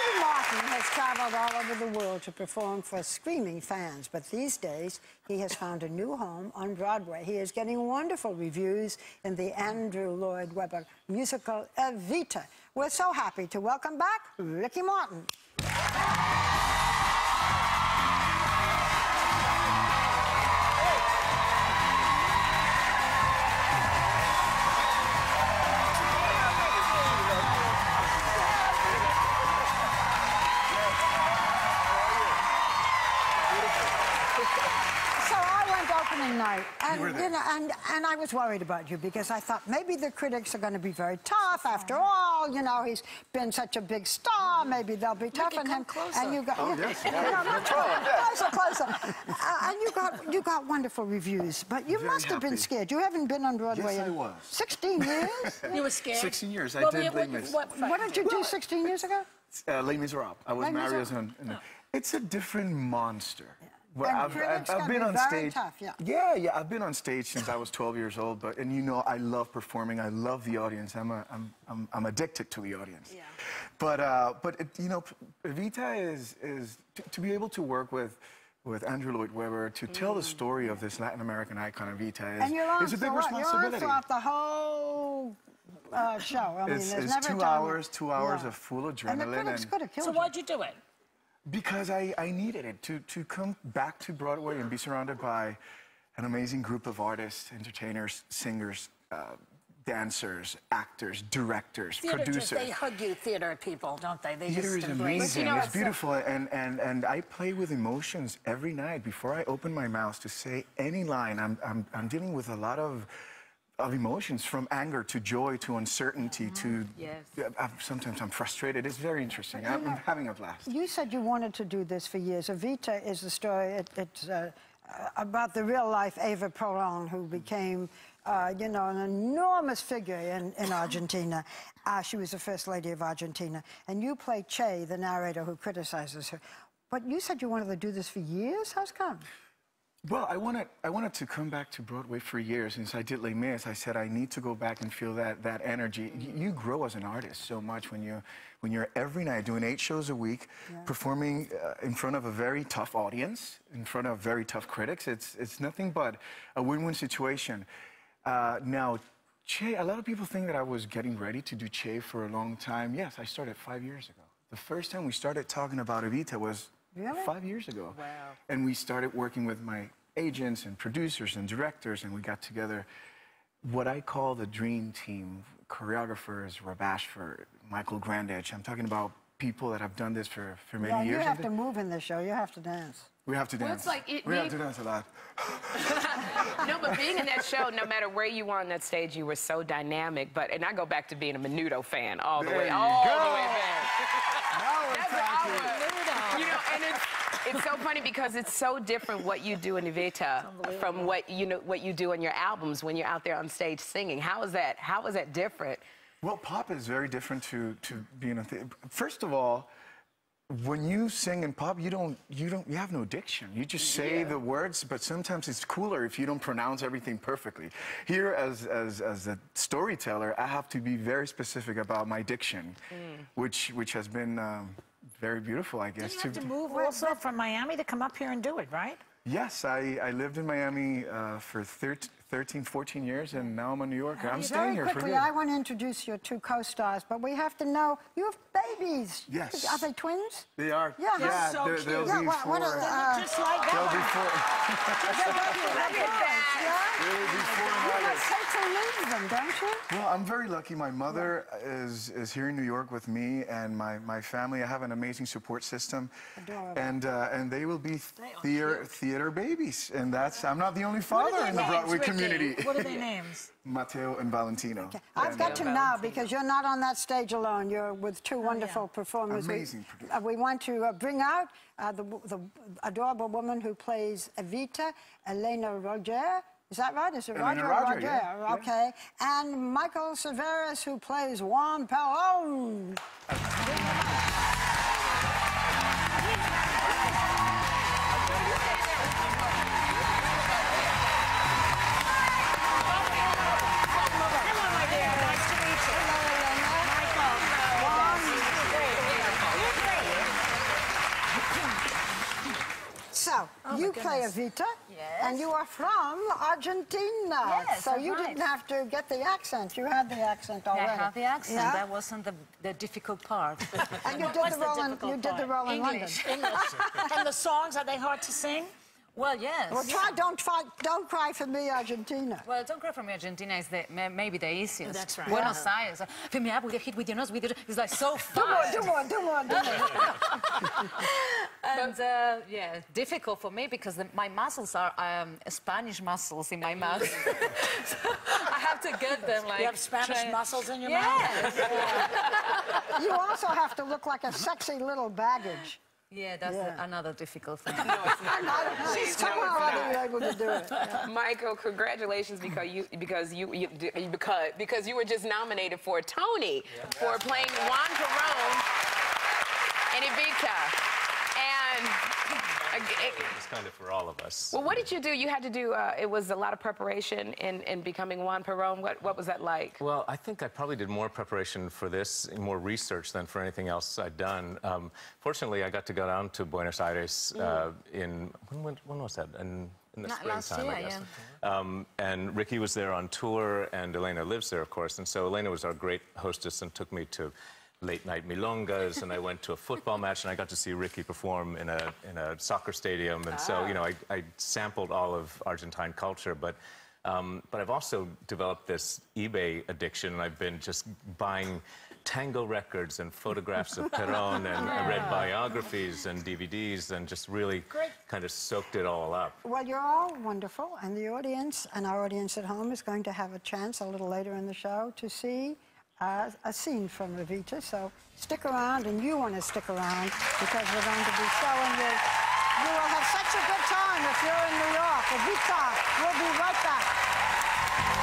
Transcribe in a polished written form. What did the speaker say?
Ricky Martin has traveled all over the world to perform for screaming fans, but these days he has found a new home on Broadway. He is getting wonderful reviews in the Andrew Lloyd Webber musical Evita. We're so happy to welcome back Ricky Martin. Night. And, you know, and I was worried about you because I thought maybe the critics are going to be very tough. After all, you know, he's been such a big star. Maybe they'll be tough on him. Closer. And you got and you got wonderful reviews. But you must have been scared. You haven't been on Broadway in I was. 16 years. You were scared. 16 years. I did Les Mis. What did you do 16 years ago? Les Miserables. I was Mario's own. It's a different monster. Well, I've been on stage. Tough, yeah, I've been on stage since I was 12 years old. And you know, I love performing. I love the audience. I'm addicted to the audience. Yeah. But you know, Evita is to be able to work with Andrew Lloyd Webber to tell the story of this Latin American icon Evita is a big responsibility. You're on throughout the whole show. I mean, there's never 2 hours of full adrenaline. And the critics could have killed you. So why'd you do it? Because I needed it to come back to Broadway and be surrounded by an amazing group of artists, entertainers, singers, dancers, actors, directors, producers. They hug you, theater people, don't they? They theater just is embrace amazing. It's beautiful, and I play with emotions every night. Before I open my mouth to say any line, I'm dealing with a lot of emotions, from anger to joy to uncertainty to sometimes I'm frustrated. It's very interesting. I'm having a blast. You said you wanted to do this for years. Evita is the story. It's about the real life Eva Perón, who became you know, an enormous figure in Argentina. She was the first lady of Argentina, and you play Che, the narrator who criticizes her. But you said you wanted to do this for years. How's come? Well, I wanted to come back to Broadway for years. Since I did Les Mis, I said I need to go back and feel that energy. You grow as an artist so much when you're every night doing 8 shows a week, performing in front of a very tough audience, in front of very tough critics. It's nothing but a win-win situation. Now, Che, a lot of people think that I was getting ready to do Che for a long time. Yes, I started 5 years ago. The first time we started talking about Evita was 5 years ago. Wow. And we started working with my agents and producers and directors, and we got together what I call the dream team. Choreographers, Rob Ashford, Michael Grandage. I'm talking about people that have done this for many years. You have to move in the show. You have to dance. We have to dance. Well, it's like we have to dance a lot. No, but being in that show, no matter where you were on that stage, you were so dynamic. And I go back to being a Menudo fan all the way back. That's what I was. You know, and it's so funny because it's so different what you do in Evita from what you do in your albums when you're out there on stage singing. How is that different? Well, pop is very different to being a theater. First of all, when you sing in pop, you have no diction. You just say the words, but sometimes it's cooler if you don't pronounce everything perfectly. Here, as a storyteller, I have to be very specific about my diction, which has been very beautiful, I guess. You have to move also from Miami to come up here and do it, right? Yes, I lived in Miami for 13, 14 years, and now I'm a New Yorker. I'm staying here for good. I want to introduce your 2 co-stars, but we have to know, you have babies. Yes. Are they twins? They are. Yeah, they're so cute. They'll be 4. Just like that. They'll be 4. You must hate to lose them, don't you? Well, I'm very lucky. My mother is here in New York with me, and my family. I have an amazing support system. Adorable. And they will be theater babies, and I'm not the only father in the Broadway community. What are their names? Mateo and Valentino. Okay. I've got to know, because you're not on that stage alone. You're with 2 wonderful performers. Amazing producers. We want to bring out the adorable woman who plays Evita, Elena Roger. Is that right? Is it Roger? Roger, yeah. Okay. And Michael Cerveris, who plays Juan Perón. Oh, you my play goodness. Evita, Yes. and you are from Argentina. Yes, so that's you right. didn't have to get the accent. You had the accent already. I have the accent. Yeah? That wasn't the difficult part. And you What did was the the role in, difficult you did the part? role in London. English. And the songs, are they hard to sing? Well, yes. Well, don't cry for me, Argentina. Well, Don't Cry For Me, Argentina is maybe the easiest. That's right. Buenos Aires. Fill me up with your hit, with your nose, with your... It's like so Do more, fast. do more, do more, do more. And, yeah, difficult for me because my muscles are Spanish muscles in my mouth. So I have to get them, like... You have Spanish muscles in your mouth? Yes. You also have to look like a sexy little baggage. Yeah, that's another difficult thing. Please, Somehow no, or it's other you're able to do it. Yeah. Michael, congratulations because you were just nominated for a Tony for playing Juan Perón in Evita. And It's kind of for all of us. well, what did you do? You had to do. It was a lot of preparation in becoming Juan Perón. What was that like? Well, I think I probably did more preparation for this, more research than for anything else I'd done. Fortunately, I got to go down to Buenos Aires when was that? In the Last springtime, year, I guess. And Ricky was there on tour, and Elena lives there, of course. And so Elena was our great hostess and took me to late-night milongas, and I went to a football match, and I got to see Ricky perform in a soccer stadium. And so, you know, I sampled all of Argentine culture, but I've also developed this eBay addiction, and I've been just buying tango records and photographs of Perón, and I read biographies and DVDs, and just really kind of soaked it all up. Well, you're all wonderful, and the audience, and our audience at home, is going to have a chance a little later in the show to see a scene from Evita. So stick around, and you want to stick around because we're going to be showing you. You will have such a good time if you're in New York. Evita, we'll be right back.